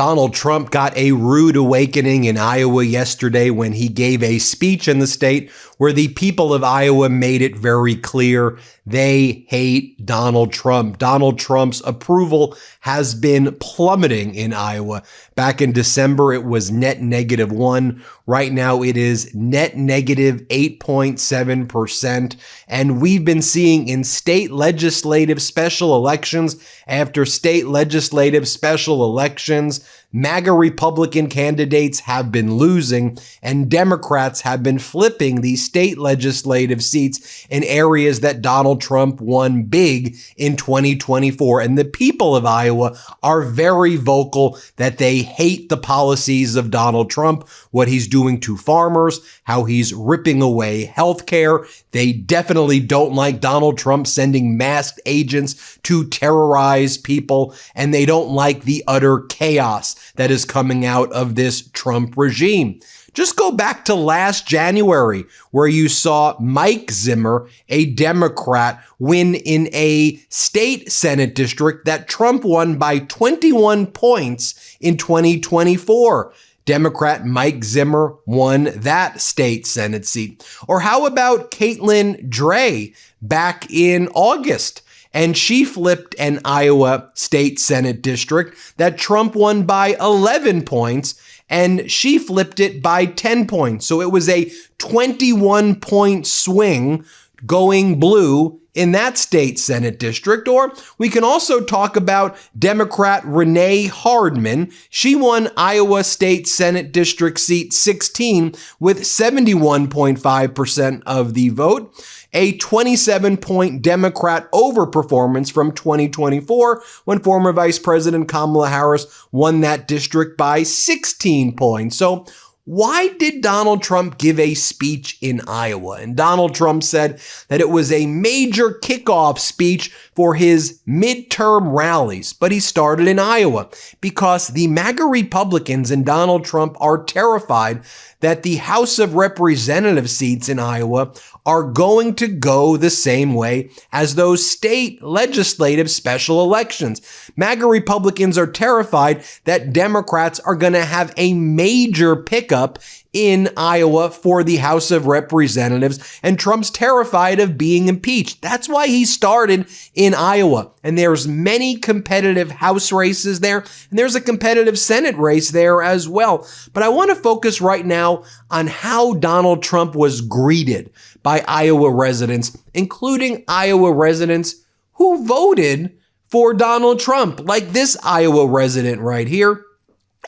Donald Trump got a rude awakening in Iowa yesterday when he gave a speech in the state where the people of Iowa made it very clear they hate Donald Trump. Donald Trump's approval has been plummeting in Iowa. Back in December, it was net -1. Right now, it is net -8.7%. And we've been seeing in state legislative special elections after state legislative special elections, MAGA Republican candidates have been losing and Democrats have been flipping these state legislative seats in areas that Donald Trump won big in 2024. And the people of Iowa are very vocal that they hate the policies of Donald Trump, what he's doing to farmers, how he's ripping away health care. They definitely don't like Donald Trump sending masked agents to terrorize people, and they don't like the utter chaos that is coming out of this Trump regime. Just go back to last January, where you saw Mike Zimmer, a Democrat, win in a state Senate district that Trump won by 21 points in 2024. Democrat Mike Zimmer won that state Senate seat. Or how about Caitlin Dray back in August? And she flipped an Iowa state Senate district that Trump won by 11 points, and she flipped it by 10 points. So it was a 21-point swing going blue in that state Senate district. Or we can also talk about Democrat Renee Hardman. She won Iowa State Senate District Seat 16 with 71.5% of the vote. A 27-point Democrat overperformance from 2024 when former Vice President Kamala Harris won that district by 16 points. So why did Donald Trump give a speech in Iowa? And Donald Trump said that it was a major kickoff speech for his midterm rallies, but he started in Iowa because the MAGA Republicans and Donald Trump are terrified that the House of Representatives seats in Iowa are going to go the same way as those state legislative special elections. MAGA Republicans are terrified that Democrats are going to have a major pickup in Iowa for the House of Representatives, and Trump's terrified of being impeached. That's why he started in Iowa. And there's many competitive House races there, and there's a competitive Senate race there as well. But I want to focus right now on how Donald Trump was greeted by Iowa residents, including Iowa residents who voted for Donald Trump, like this Iowa resident right here,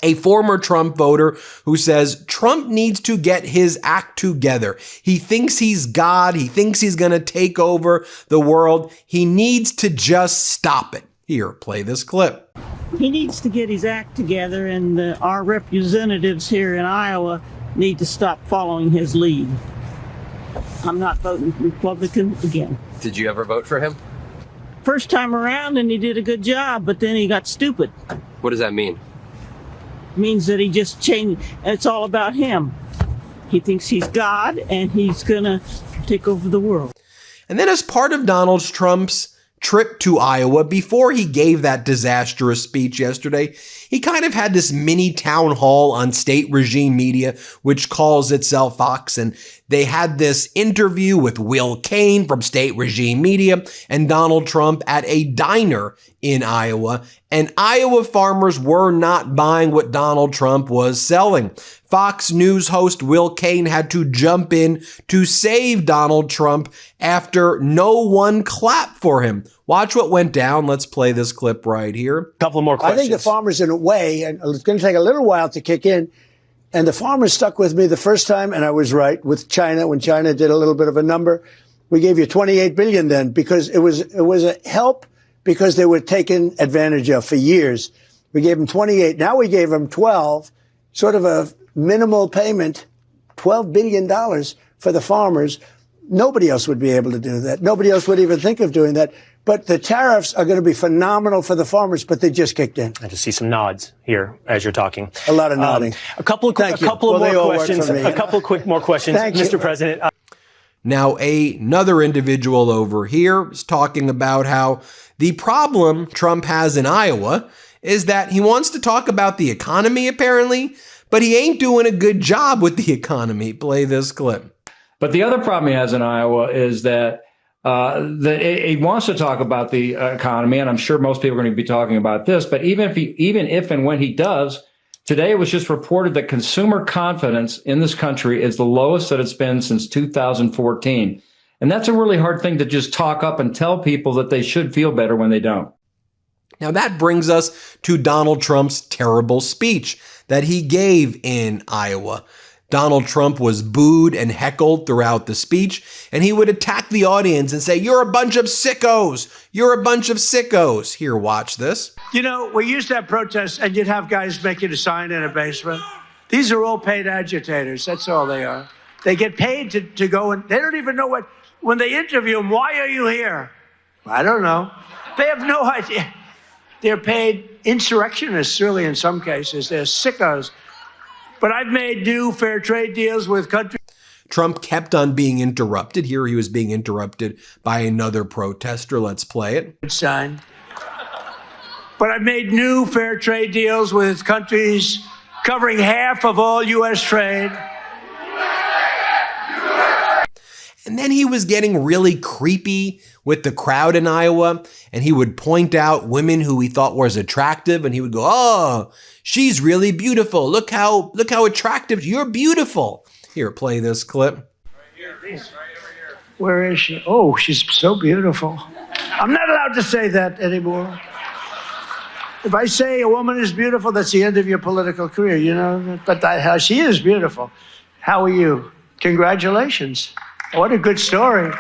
a former Trump voter who says Trump needs to get his act together. He thinks he's God. He thinks he's going to take over the world. He needs to just stop it. Here, play this clip. He needs to get his act together, and our representatives here in Iowa need to stop following his lead. I'm not voting Republican again. Did you ever vote for him? First time around, and he did a good job, but then he got stupid. What does that mean? Means that he just changed. It's all about him. He thinks he's God, and he's gonna take over the world. And then as part of Donald Trump's trip to Iowa, before he gave that disastrous speech yesterday, he kind of had this mini town hall on state regime media, which calls itself Fox. And they had this interview with Will Cain from state regime media and Donald Trump at a diner in Iowa. And Iowa farmers were not buying what Donald Trump was selling. Fox News host Will Cain had to jump in to save Donald Trump after no one clapped for him. Watch what went down. Let's play this clip right here. A couple more questions. I think the farmers, in a way, and it's going to take a little while to kick in, and the farmers stuck with me the first time, and I was right, with China, when China did a little bit of a number. We gave you $28 billion then, because it was a help because they were taken advantage of for years. We gave them 28. Now we gave them 12, sort of a minimal payment, $12 billion for the farmers. Nobody else would be able to do that. Nobody else would even think of doing that. But the tariffs are going to be phenomenal for the farmers, but they just kicked in. I just see some nods here as you're talking. A lot of nodding. A couple of more questions. A couple of quick more questions, Mr. President. Now, another individual over here is talking about how the problem Trump has in Iowa is that he wants to talk about the economy, apparently, but he ain't doing a good job with the economy. Play this clip. But the other problem he has in Iowa is that he wants to talk about the economy, and I'm sure most people are going to be talking about this. But even if and when he does, today it was just reported that consumer confidence in this country is the lowest that it's been since 2014. And that's a really hard thing to just talk up and tell people that they should feel better when they don't. Now that brings us to Donald Trump's terrible speech that he gave in Iowa. Donald Trump was booed and heckled throughout the speech, and he would attack the audience and say, "You're a bunch of sickos. You're a bunch of sickos." Here, watch this. You know, we used to have protests, and you'd have guys make you a sign in a basement. These are all paid agitators. That's all they are. They get paid to go, and they don't even know what, when they interview them, why are you here? I don't know. They have no idea. They're paid insurrectionists, really, in some cases. They're sickos. But I've made new fair trade deals with countries. Trump kept on being interrupted. Here he was being interrupted by another protester. Let's play it. Signed. But I've made new fair trade deals with countries covering half of all U.S. trade. And then he was getting really creepy with the crowd in Iowa, and he would point out women who he thought was attractive, and he would go, "Oh, she's really beautiful. Look how attractive. You're beautiful." Here, play this clip. Right here, right over here. Where is she? Oh, she's so beautiful. I'm not allowed to say that anymore. If I say a woman is beautiful, that's the end of your political career, you know? But she is beautiful. How are you? Congratulations. What a good story.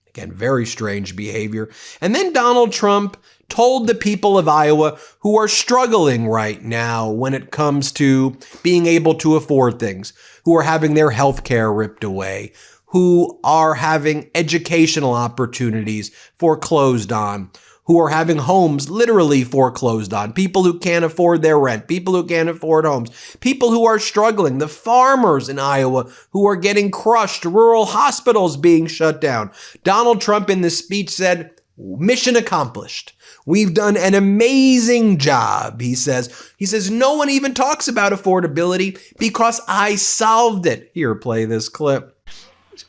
Again, very strange behavior. And then Donald Trump told the people of Iowa who are struggling right now when it comes to being able to afford things, who are having their health care ripped away, who are having educational opportunities foreclosed on, who are having homes literally foreclosed on, people who can't afford their rent, people who can't afford homes, people who are struggling, the farmers in Iowa who are getting crushed, rural hospitals being shut down. Donald Trump in this speech said, "Mission accomplished. We've done an amazing job," he says. He says, "No one even talks about affordability because I solved it." Here, play this clip.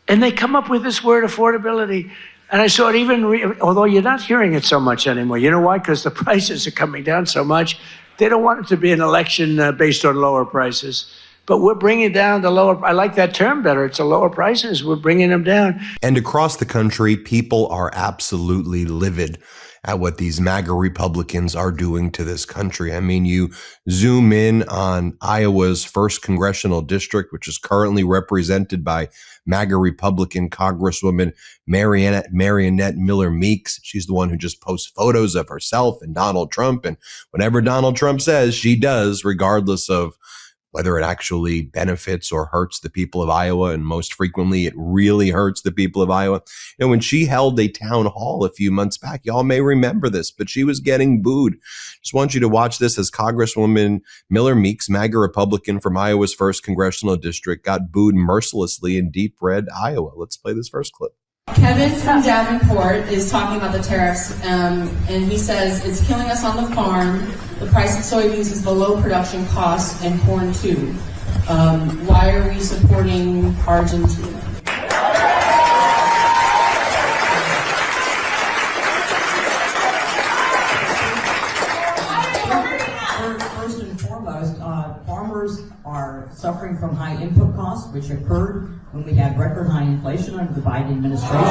And they come up with this word affordability. And I saw it even, although you're not hearing it so much anymore. You know why? Because the prices are coming down so much. They don't want it to be an election based on lower prices. But we're bringing down the lower, I like that term better. It's the lower prices. We're bringing them down. And across the country, people are absolutely livid at what these MAGA Republicans are doing to this country. I mean, you zoom in on Iowa's 1st congressional district, which is currently represented by MAGA Republican Congresswoman Marionette Miller Meeks. She's the one who just posts photos of herself and Donald Trump. And whatever Donald Trump says, she does, regardless of whether it actually benefits or hurts the people of Iowa. And most frequently, it really hurts the people of Iowa. You know, when she held a town hall a few months back, y'all may remember this, but she was getting booed. Just want you to watch this as Congresswoman Miller Meeks, MAGA Republican from Iowa's 1st congressional district, got booed mercilessly in deep red Iowa. Let's play this first clip. Kevin from Davenport is talking about the tariffs, and he says it's killing us on the farm. The price of soybeans is below production costs, and corn too. Why are we supporting Argentina? First and foremost, farmers are suffering from high input costs, which occurred when we had record high inflation under the Biden administration.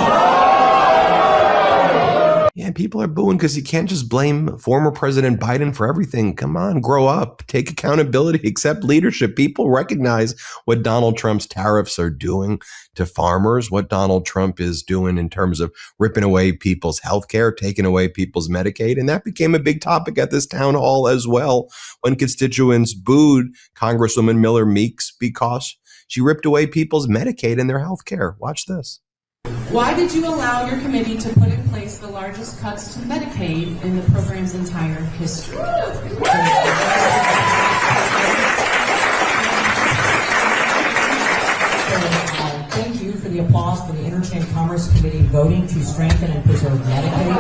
Yeah, people are booing because you can't just blame former President Biden for everything. Come on, grow up, take accountability, accept leadership. People recognize what Donald Trump's tariffs are doing to farmers, what Donald Trump is doing in terms of ripping away people's health care, taking away people's Medicaid. And that became a big topic at this town hall as well, when constituents booed Congresswoman Miller Meeks because she ripped away people's Medicaid and their health care. Watch this. Why did you allow your committee to put in place the largest cuts to Medicaid in the program's entire history? Thank you for the applause for the Energy and Commerce Committee voting to strengthen and preserve Medicaid.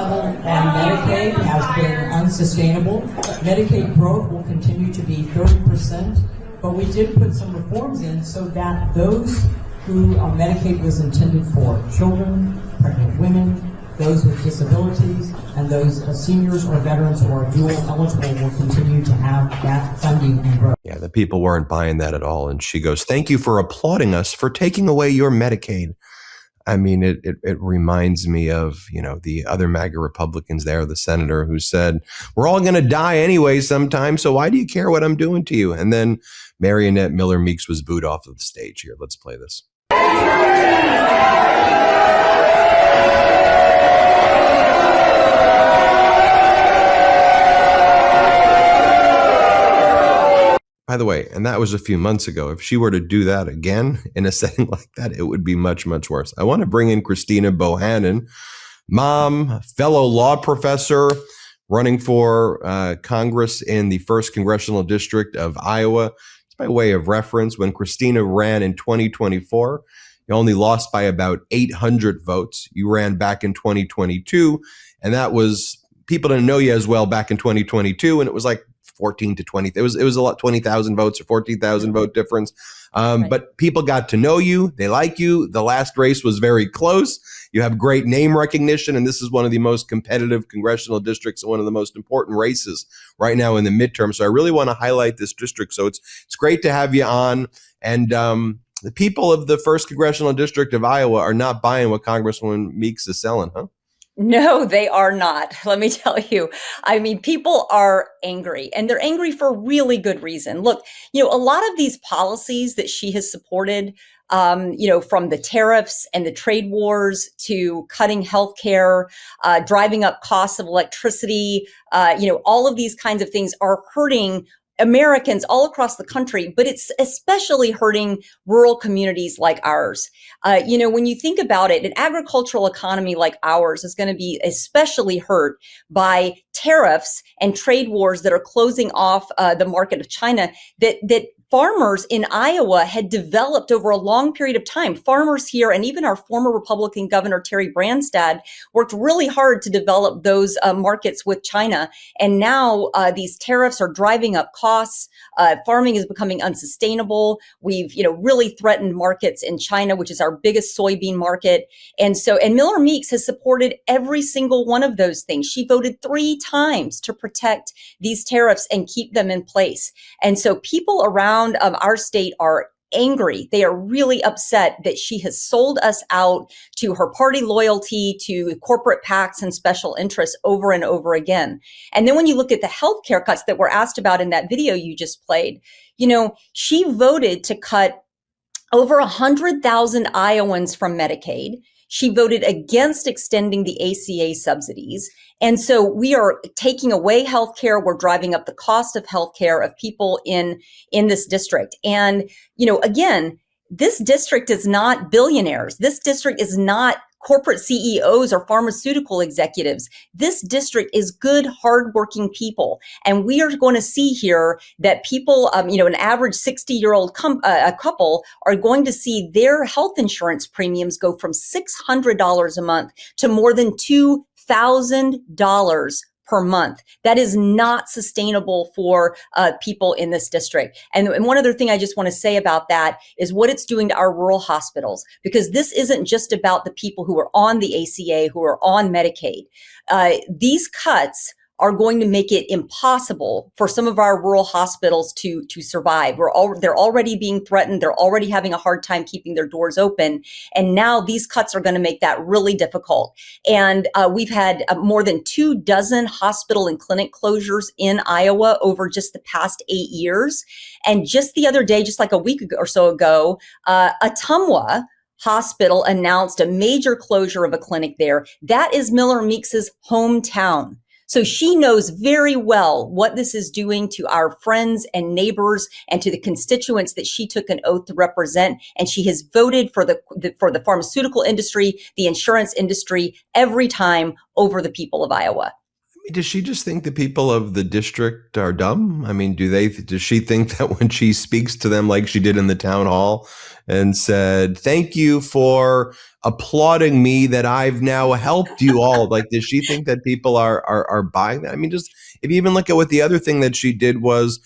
level on Medicaid has been unsustainable. Medicaid growth will continue to be 30%, but we did put some reforms in so that those who Medicaid was intended for, children, pregnant women, those with disabilities, and those seniors or veterans who are dual eligible will continue to have that funding and growth. Yeah, the people weren't buying that at all. And she goes, "Thank you for applauding us for taking away your Medicaid." I mean, it reminds me of, the other MAGA Republicans there, the senator who said, "We're all going to die anyway sometime, so why do you care what I'm doing to you?" And then Marionette Miller Meeks was booed off of the stage here. Let's play this. By the way, and that was a few months ago. If she were to do that again in a setting like that, it would be much, much worse. I want to bring in Christina Bohannon, mom, fellow law professor, running for Congress in the 1st Congressional District of Iowa. It's by way of reference. When Christina ran in 2024, you only lost by about 800 votes. You ran back in 2022, and that was, people didn't know you as well back in 2022, and it was like 14 to 20. It was a lot, 20,000 votes or 14,000 vote difference. But people got to know you. They like you. The last race was very close. You have great name recognition, and this is one of the most competitive congressional districts and one of the most important races right now in the midterm. So I really want to highlight this district. So it's great to have you on. And the people of the 1st Congressional District of Iowa are not buying what Congresswoman Meeks is selling, huh? No, they are not. Let me tell you. I mean, people are angry, and they're angry for really good reason. Look, a lot of these policies that she has supported, from the tariffs and the trade wars to cutting healthcare, driving up costs of electricity, all of these kinds of things are hurting Americans all across the country, but it's especially hurting rural communities like ours. When you think about it, an agricultural economy like ours is going to be especially hurt by tariffs and trade wars that are closing off the market of China that farmers in Iowa had developed over a long period of time. Farmers here, and even our former Republican Governor Terry Branstad, worked really hard to develop those markets with China. And now these tariffs are driving up costs. Farming is becoming unsustainable. We've, really threatened markets in China, which is our biggest soybean market. And Miller Meeks has supported every single one of those things. She voted 3 times to protect these tariffs and keep them in place. And so people around our state are angry. They are really upset that she has sold us out to her party loyalty, to corporate PACs and special interests over and over again. And then when you look at the healthcare cuts that were asked about in that video you just played, she voted to cut over 100,000 Iowans from Medicaid. She voted against extending the ACA subsidies. And so we are taking away healthcare. We're driving up the cost of healthcare of people in this district. And, again, this district is not billionaires. This district is not corporate CEOs or pharmaceutical executives. This district is good, hardworking people. And we are going to see here that people, an average 60-year-old couple are going to see their health insurance premiums go from $600 a month to more than $2,000 per month. That is not sustainable for people in this district. And one other thing I just want to say about that is what it's doing to our rural hospitals, because this isn't just about the people who are on the ACA, who are on Medicaid. These cuts are going to make it impossible for some of our rural hospitals to survive. They're already being threatened. They're already having a hard time keeping their doors open. And now these cuts are going to make that really difficult. And we've had more than 24 hospital and clinic closures in Iowa over just the past 8 years. And just the other day, just like a week or so ago, Ottumwa Hospital announced a major closure of a clinic there. That is Miller Meeks's hometown. So she knows very well what this is doing to our friends and neighbors and to the constituents that she took an oath to represent. And she has voted for the pharmaceutical industry, the insurance industry every time over the people of Iowa. Does she just think the people of the district are dumb? I mean, does she think that when she speaks to them like she did in the town hall and said, "Thank you for applauding me that I've now helped you all," like, does she think that people are buying that? I mean, just if you even look at what the other thing that she did was,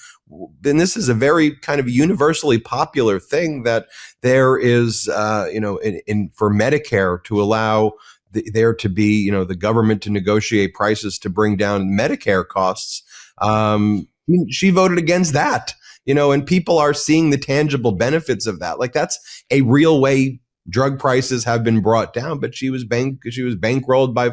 and this is a very kind of universally popular thing, that there is, for Medicare to allow there to be, the government to negotiate prices to bring down Medicare costs. She voted against that, and people are seeing the tangible benefits of that. Like, that's a real way drug prices have been brought down, but she was bankrolled by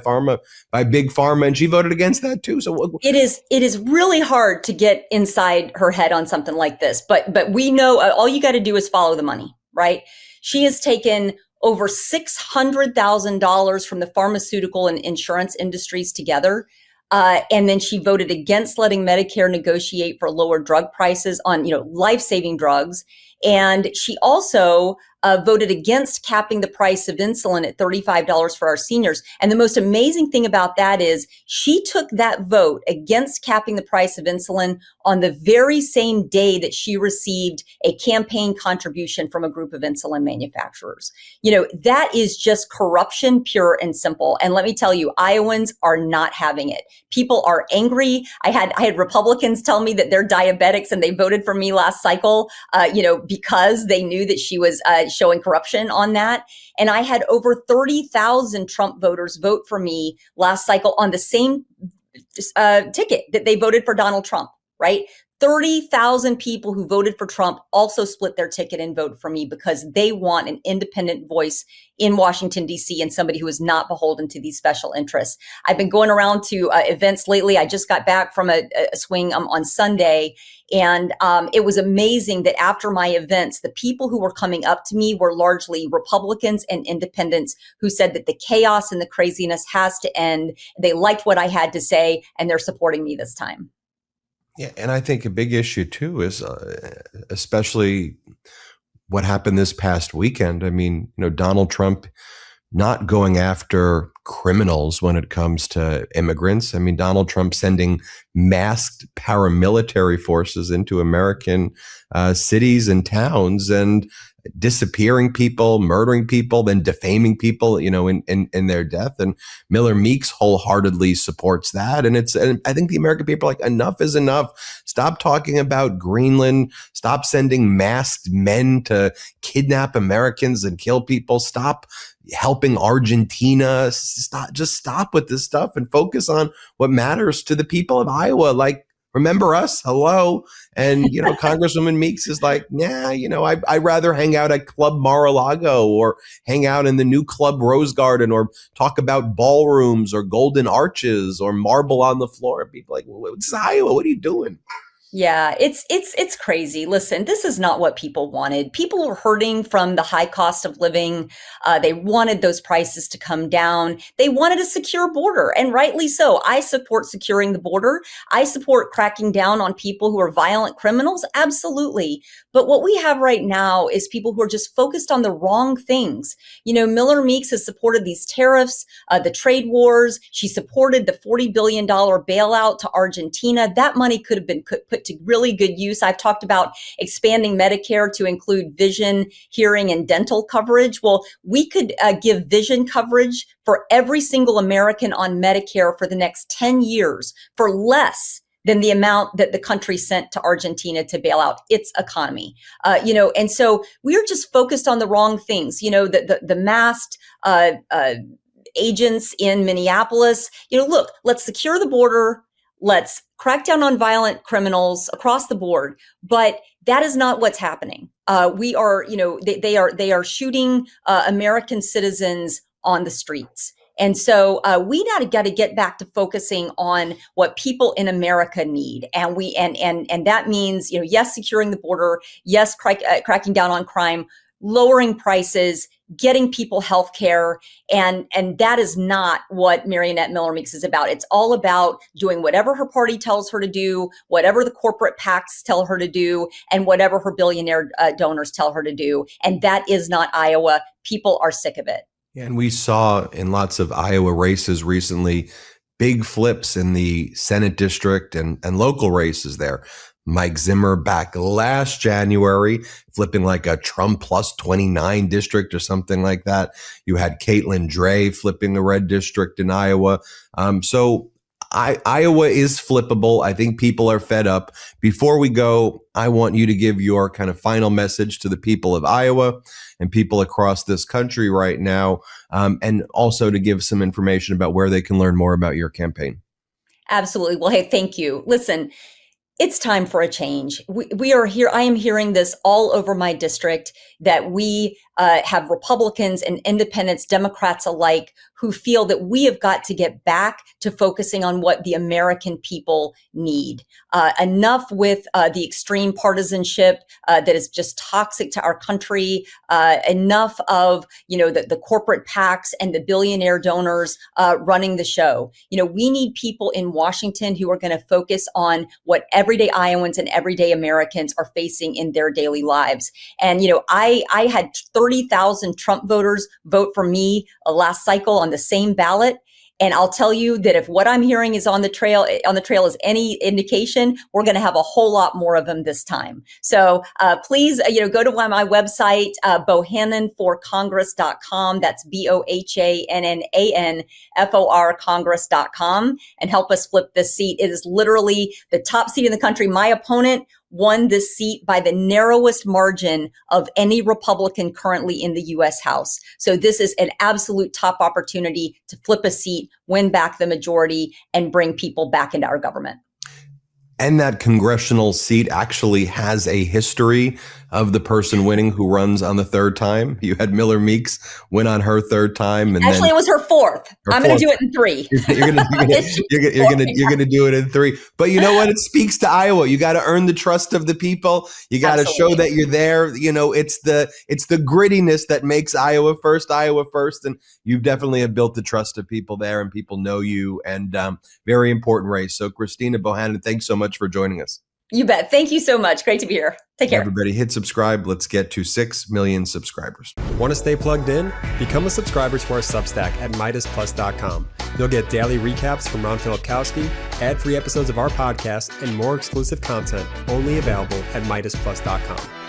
big pharma, and she voted against that too. So it is really hard to get inside her head on something like this, but we know all you got to do is follow the money, right? She has taken over $600,000 from the pharmaceutical and insurance industries together. And then she voted against letting Medicare negotiate for lower drug prices on, life-saving drugs. And she also voted against capping the price of insulin at $35 for our seniors. And the most amazing thing about that is she took that vote against capping the price of insulin on the very same day that she received a campaign contribution from a group of insulin manufacturers. That is just corruption, pure and simple. And let me tell you, Iowans are not having it. People are angry. I had Republicans tell me that they're diabetics and they voted for me last cycle, because they knew that she was showing corruption on that. And I had over 30,000 Trump voters vote for me last cycle on the same ticket that they voted for Donald Trump, right? 30,000 people who voted for Trump also split their ticket and voted for me because they want an independent voice in Washington, D.C. and somebody who is not beholden to these special interests. I've been going around to events lately. I just got back from a swing on Sunday, and it was amazing that after my events, the people who were coming up to me were largely Republicans and independents who said that the chaos and the craziness has to end. They liked what I had to say, and they're supporting me this time. Yeah, and I think a big issue too is especially what happened this past weekend. I mean, Donald Trump not going after criminals when it comes to immigrants. I mean, Donald Trump sending masked paramilitary forces into American cities and towns and disappearing people, murdering people, then defaming people, in their death. And Miller Meeks wholeheartedly supports that. And I think the American people are like, enough is enough. Stop talking about Greenland. Stop sending masked men to kidnap Americans and kill people. Stop helping Argentina. Stop with this stuff and focus on what matters to the people of Iowa. Like, remember us? Hello. And, Congresswoman Meeks is like, nah, I'd rather hang out at Club Mar-a-Lago or hang out in the new Club Rose Garden or talk about ballrooms or golden arches or marble on the floor. People are like, this is Iowa. What are you doing? Yeah, it's crazy. Listen, this is not what people wanted. People were hurting from the high cost of living. They wanted those prices to come down. They wanted a secure border, and rightly so. I support securing the border. I support cracking down on people who are violent criminals. Absolutely. But what we have right now is people who are just focused on the wrong things. Miller Meeks has supported these tariffs, the trade wars. She supported the $40 billion bailout to Argentina. That money could have been put to really good use. I've talked about expanding Medicare to include vision, hearing, and dental coverage. Well, we could give vision coverage for every single American on Medicare for the next 10 years for less than the amount that the country sent to Argentina to bail out its economy. And so we're just focused on the wrong things. The masked agents in Minneapolis. Look, let's secure the border. Let's crack down on violent criminals across the board. But that is not what's happening. They are shooting American citizens on the streets. And so we got to get back to focusing on what people in America need. And that means, yes, securing the border, yes, cracking down on crime, lowering prices, getting people health care. And that is not what Marionette Miller Meeks is about. It's all about doing whatever her party tells her to do, whatever the corporate PACs tell her to do, and whatever her billionaire donors tell her to do. And that is not Iowa. People are sick of it. And we saw in lots of Iowa races recently, big flips in the Senate district and local races there. Mike Zimmer back last January, flipping like a Trump plus 29 district or something like that. You had Caitlin Dre flipping the red district in Iowa. So Iowa is flippable. I think people are fed up. Before we go, I want you to give your kind of final message to the people of Iowa and people across this country right now, and also to give some information about where they can learn more about your campaign. Absolutely. Well, hey, thank you. Listen, it's time for a change. We are here. I am hearing this all over my district that we have Republicans and independents, Democrats alike, who feel that we have got to get back to focusing on what the American people need. Enough with the extreme partisanship that is just toxic to our country. Enough of, the corporate PACs and the billionaire donors running the show. We need people in Washington who are going to focus on what everyday Iowans and everyday Americans are facing in their daily lives. And, I had 30,000 Trump voters vote for me last cycle on the same ballot. And I'll tell you that if what I'm hearing is on the trail is any indication, we're going to have a whole lot more of them this time. So please, go to my website, bohannonforcongress.com. That's BOHANNANFOR Congress.com, and help us flip this seat. It is literally the top seat in the country. My opponent won this seat by the narrowest margin of any Republican currently in the U.S. House. So this is an absolute top opportunity to flip a seat, win back the majority, and bring people back into our government. And that congressional seat actually has a history of the person winning who runs on the third time. You had Miller Meeks win on her third time, and actually, it was her fourth. I'm going to do it in 3. You're going to do it in 3. But you know what? It speaks to Iowa. You got to earn the trust of the people. You got to show that you're there. It's the grittiness that makes Iowa first, and you definitely have built the trust of people there, and people know you. And very important race. So, Christina Bohannon, thanks so much for joining us. You bet. Thank you so much. Great to be here. Take care. Everybody hit subscribe. Let's get to 6 million subscribers. Want to stay plugged in? Become a subscriber to our Substack at MeidasPlus.com. You'll get daily recaps from Ron Filipkowski, ad-free episodes of our podcast, and more exclusive content only available at MeidasPlus.com.